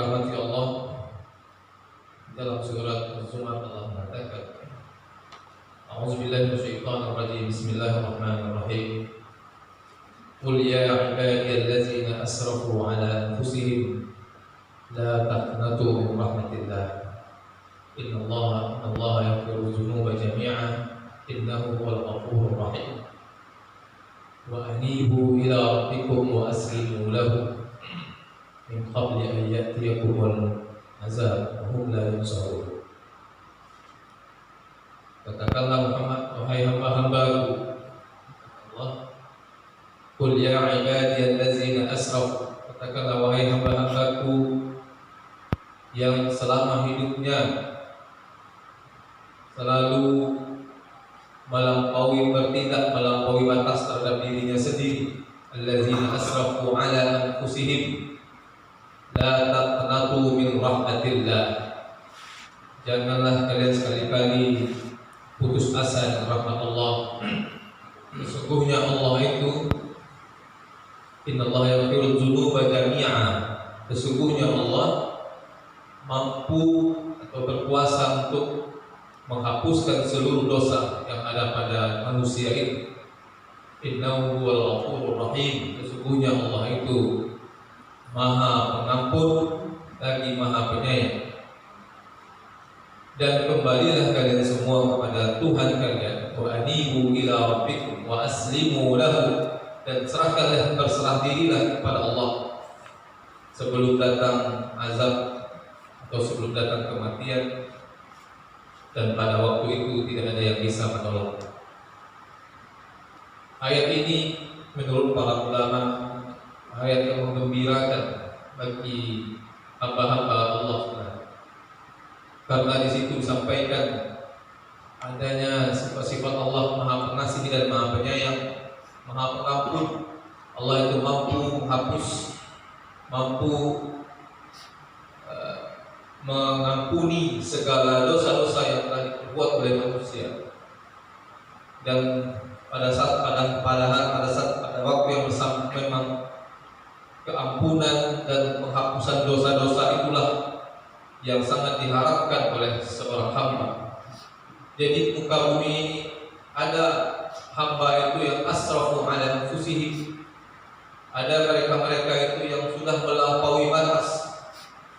dirahmati Allah, dalam surat Az-Zumar Allah mengatakan, A'udzubillahi minasyaitonir rajim. Bismillahirrahmanirrahim. Qul ya ibadiyallazina asrafu ala anfusihim la taqnatu min rahmatillah. Innallaha yaghfiru dzunuba jami'an innahu huwal ghafurur rahim. Wa anibu ila rabbikum wa aslimu lahu min qabli an ya'tiyakumul azab wa hum la yunsarun. Katakanlah Muhammad, wahai hamba-hambaku Allah, qul ya ibadiyallazina asrafu, katakanlah wahai hamba-hambaku yang selama hidupnya selalu bertindak melampaui batas terhadap dirinya sendiri. Allazina asrafu ala anfusihim la taqnatu min rahmatillah. Janganlah kalian sekali-kali putus asa dengan rahmat Allah. Sesungguhnya Allah itu innallaha yaghfiru dzunuba jami'a. Sesungguhnya Allah mampu atau berkuasa untuk menghapuskan seluruh dosa yang ada pada manusia itu. Innahu huwal ghafurur rahim. Sesungguhnya Allah itu Maha Pengampun lagi Maha Penyayang. Dan kembalilah kalian semua kepada Tuhan kalian. Wa anibu ila rabbikum wa aslimu lahu. Dan berserah dirilah kepada Allah sebelum datang azab atau sebelum datang kematian. Dan pada waktu itu tidak ada yang bisa menolong. Ayat ini menurut para ulama ayat yang menggembirakan bagi hamba-hamba Allah, karena di situ disampaikan adanya sifat-sifat Allah Maha Pengasih dan Maha Penyayang, Maha Pengampun. Allah itu mampu menghapus, mampu mengampuni segala dosa-dosa yang telah diperbuat oleh manusia. Dan pada waktu yang bersama memang keampunan dan penghapusan dosa-dosa itulah yang sangat diharapkan oleh seorang hamba. Jadi muka bumi ada hamba itu yang asrafu ala anfusihim, ada mereka-mereka itu yang sudah melampaui batas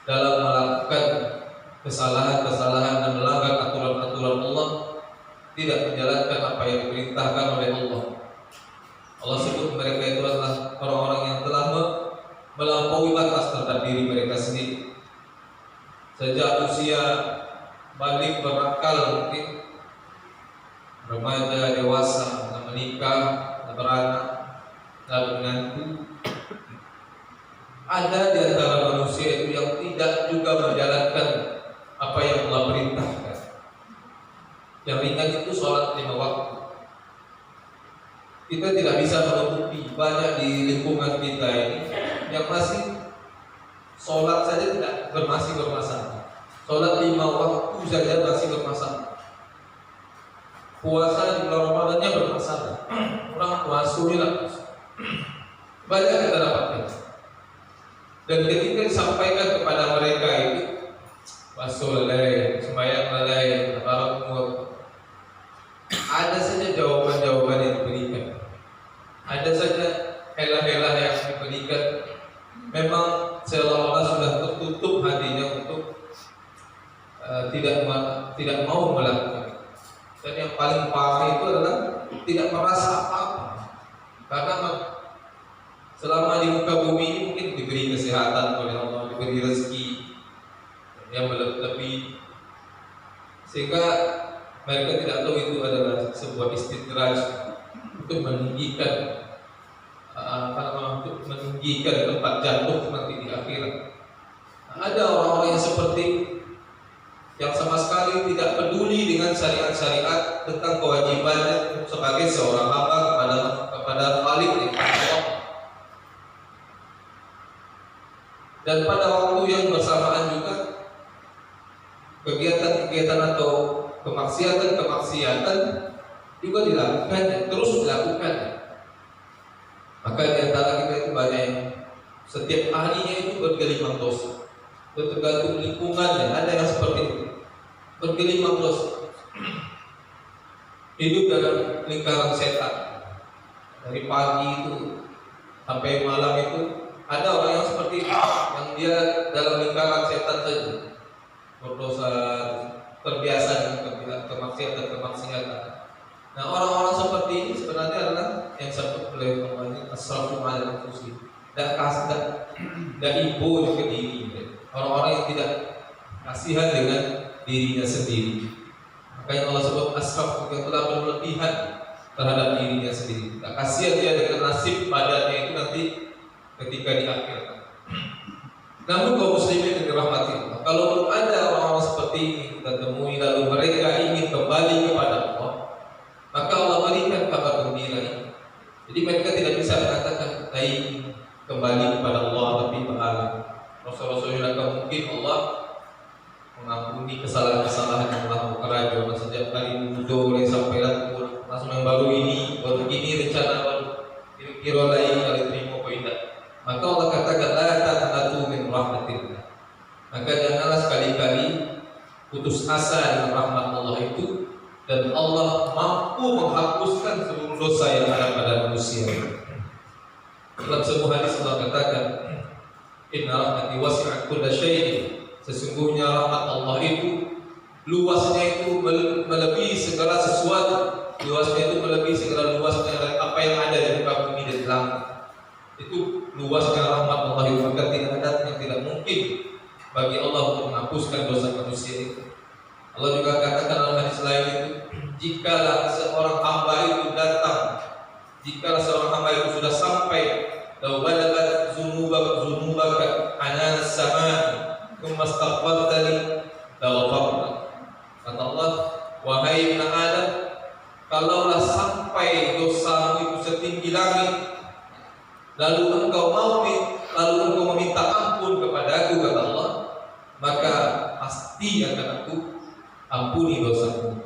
dalam melakukan kesalahan-kesalahan dan melanggar aturan-aturan Allah, tidak menjalankan apa yang diperintahkan oleh Allah. Allah sebut mereka itu adalah orang-orang yang telah melampaui batas terhadap diri mereka sendiri. Sejak usia balik berakal, mungkin remaja, dewasa, menikah, beranak, lalu menantu, ada di antara manusia itu yang tidak juga menjalankan apa yang Allah perintahkan. Yang ringan itu sholat 5 waktu. Kita tidak bisa menutupi banyak di lingkungan kita ini yang masih sholat saja masih bermasalah. Sholat 5 waktu saja masih bermasalah. Puasa di bulan Ramadannya bermasalah. Orang puasa banyak kita dapatkan. Dan ketika disampaikan kepada mereka itu wasul lalai, sembahyang lalai, tabarak, ada saja jawaban-jawaban yang diberikan, ada saja helah-helah yang diberikan. Memang seolah-olah sudah tertutup hatinya untuk tidak mau melakukan. Dan yang paling parah itu adalah tidak merasa apa-apa, karena selama di muka bumi ini mungkin diberi kesehatan oleh Allah, diberi rezeki yang lebih, sehingga mereka tidak tahu itu adalah sebuah istidraj untuk meninggikan tempat jatuh nanti di akhirat. Ada orang-orang yang seperti yang sama sekali tidak peduli dengan syariat-syariat tentang kewajibannya sebagai seorang hamba kepada Khalik Allah. Dan pada waktu yang bersamaan juga kegiatan-kegiatan atau kemaksiatan juga dilakukan, terus dilakukan. Maka di antara kita itu banyak yang setiap harinya itu bergelimang dosa. tergantung lingkungannya. Ada yang seperti itu, bergelimang dosa, hidup dalam lingkaran setan dari pagi itu sampai malam itu. Ada orang yang seperti itu, yang dia dalam lingkaran setan saja, berdosa, terbiasa dengan kemaksiatan. Nah, orang-orang seperti ini sebenarnya adalah yang disebut oleh namanya asrafu ala nafsi, dan ibu ke diri. Orang-orang yang tidak kasihan dengan dirinya sendiri. Makanya Allah sebut asraf, yang telah berlebihan terhadap dirinya sendiri. Tak kasihan dia dengan nasib badannya itu nanti ketika di akhirat. Namun kaum muslimin yang dirahmati Allah, kalau ada orang-orang seperti ini kita temui lalu mereka ingin kembali kepada Allah, maka Allah berikan kabar gembira ini. Jadi mereka tidak bisa mengatakan saya kembali kepada Allah tapi berhala. Rasul-rasul yang mungkin Allah mengampuni kesalahan-kesalahan yang telah meraja sejak kali muncul mulai sampai langsung yang baru ini rencana baru kira-kira lain kali terima apa tidak. Maka Allah katakan la taqnatu min rahmatillah. Maka janganlah sekali-kali putus asa dengan rahmat Allah itu, dan Allah mampu menghapuskan seluruh dosa yang ada pada manusia. Dalam sebuah hadis Allah katakan, inna rahmati wasi'at kulla syai'in. Sesungguhnya rahmat Allah itu luasnya itu melebihi segala sesuatu. Luasnya itu melebihi segala luasnya dari apa yang ada di muka bumi dan langit. Itu luasnya rahmat Allah itu, maka tidak ada yang tidak mungkin bagi Allah untuk menghapuskan dosa manusia itu. Allah juga katakan dalam hadis lain itu, jikalau seorang hamba itu datang, jikalau seorang hamba itu sudah sampai law balagat dzunubaka anan sama thumma astaghfartani la ghafarta. Kata Allah, wahai ibn Adam, kalaulah sampai dosamu itu setinggi langit, lalu engkau meminta ampun kepadaku, kata Allah, maka pasti akan aku ampuni dosamu.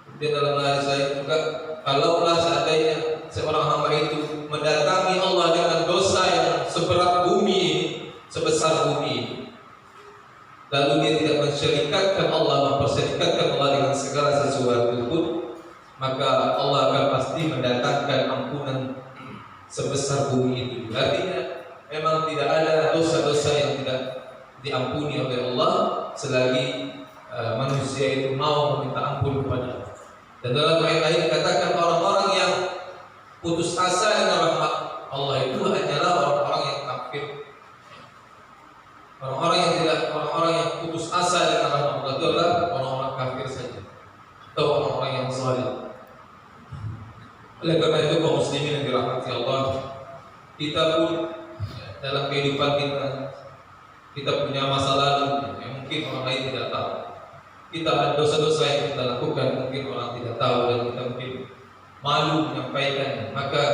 Kemudian dalam hadis lain juga, kalaulah seandainya seorang hamba itu mendatangi Allah dengan dosa yang seberat bumi ini, sebesar bumi ini, lalu dia tidak mensyirikatkan Allah, mempersyirikatkan Allah dengan segala sesuatu pun, maka Allah akan pasti mendatangkan ampunan sebesar bumi itu. Artinya memang tidak ada dosa-dosa yang tidak diampuni oleh Allah selagi manusia itu mau meminta ampun kepada Allah. Dan dalam ayat lain dikatakan orang-orang yang putus asa dengan rahmat Allah itu hanyalah orang-orang yang kafir. Orang-orang yang putus asa dengan rahmat Allah itu adalah orang-orang kafir saja, atau orang-orang yang zalim. Oleh karena itu kaum muslimin yang dirahmati Allah, kita pun dalam kehidupan kita punya masa lalu yang mungkin orang lain tidak tahu. Kita ada dosa-dosa yang kita lakukan mungkin orang tidak tahu, dan kita mungkin malu menyampaikannya. Maka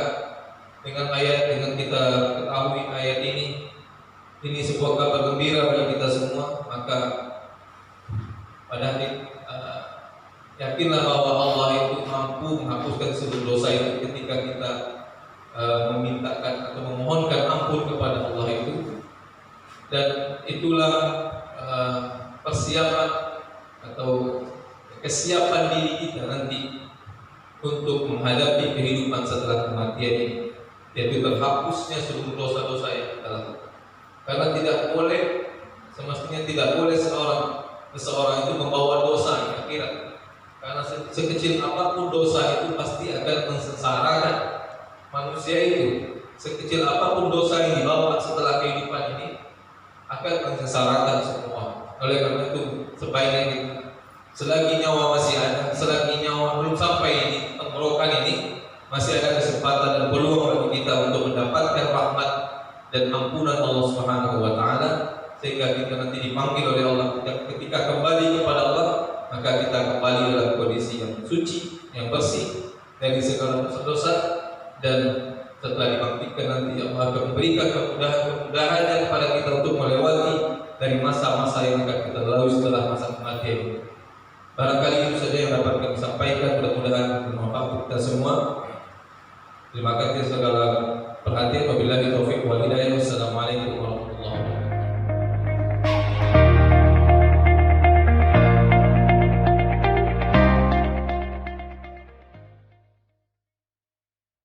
dengan kita ketahui ayat ini sebuah kabar gembira bagi kita semua. Maka pada yakinlah bahwa Allah itu mampu menghapuskan seluruh dosa itu ketika kita memintakan atau memohonkan ampun kepada Allah itu. Dan itulah persiapan atau kesiapan diri kita nanti untuk menghadapi kehidupan setelah kematian ini, yaitu terhapusnya seluruh dosa-dosa yang kita lakukan. Karena semestinya tidak boleh seseorang itu membawa dosa di akhirat. Karena sekecil apapun dosa itu pasti akan mensengsarakan manusia itu. Sekecil apapun dosa yang dibawa setelah kehidupan ini akan mensengsarakan semua. Oleh karena itu sebaiknya selagi nyawa masih ada, selagi nyawa belum sampai ini tenggorokan ini, masih ada kesempatan dan peluang bagi kita untuk mendapatkan rahmat dan ampunan Allah Subhanahu wa taala, sehingga kita nanti dipanggil oleh Allah ketika kembali kepada Allah, maka kita kembali dalam kondisi yang suci, yang bersih dari segala dosa, dan setelah dibangkitkan nanti Allah akan memberikan kemudahan kepada kita untuk melewati dari masa-masa yang akan kita lalui setelah masa kematian. Barangkali itu saja yang dapat kami sampaikan. Mudah-mudahan bermanfaat untuk kita semua. Terima kasih segala